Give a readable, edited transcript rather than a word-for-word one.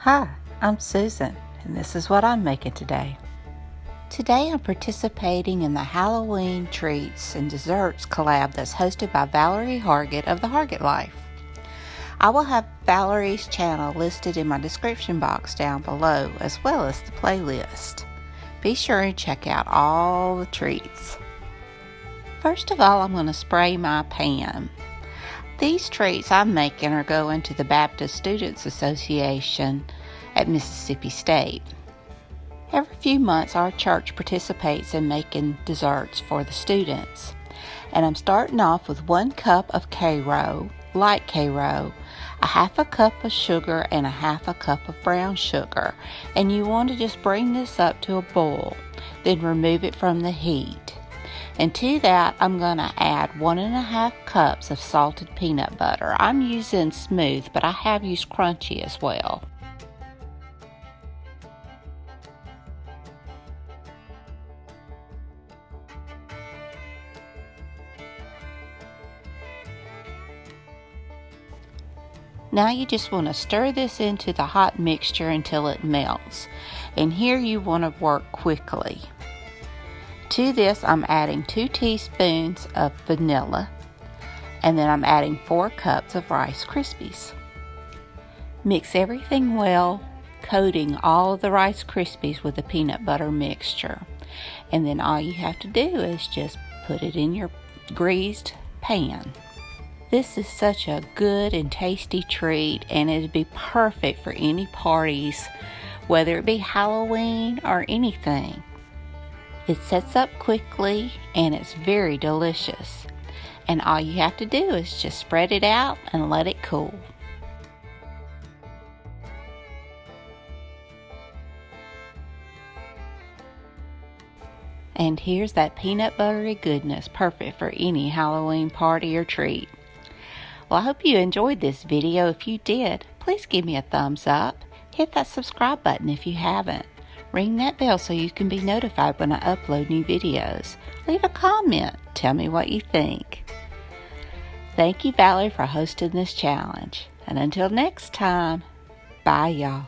Hi, I'm Susan, and this is what I'm making today. Today I'm participating in the Halloween Treats and Desserts collab that's hosted by Valerie Hargett of the Hargett Life. I will have Valerie's channel listed in my description box down below, as well as the playlist. Be sure and check out all the treats. First of all, I'm going to spray my pan. These treats I'm making are going to the Baptist Students Association at Mississippi State. Every few months our church participates in making desserts for the students. And I'm starting off with 1 cup of Karo, light Karo, a half a cup of sugar, and a half a cup of brown sugar. And you want to just bring this up to a boil, then remove it from the heat. And to that, I'm going to add 1.5 cups of salted peanut butter. I'm using smooth, but I have used crunchy as well. Now you just want to stir this into the hot mixture until it melts. And here you want to work quickly. To this, I'm adding 2 teaspoons of vanilla, and then I'm adding 4 cups of Rice Krispies. Mix everything well, coating all of the Rice Krispies with the peanut butter mixture. And then all you have to do is just put it in your greased pan. This is such a good and tasty treat, and it'd be perfect for any parties, whether it be Halloween or anything. It sets up quickly and it's very delicious. And all you have to do is just spread it out and let it cool. And here's that peanut buttery goodness, perfect for any Halloween party or treat. Well, I hope you enjoyed this video. If you did, please give me a thumbs up. Hit that subscribe button if you haven't. Ring that bell so you can be notified when I upload new videos. Leave a comment. Tell me what you think. Thank you, Valerie, for hosting this challenge. And until next time, bye, y'all.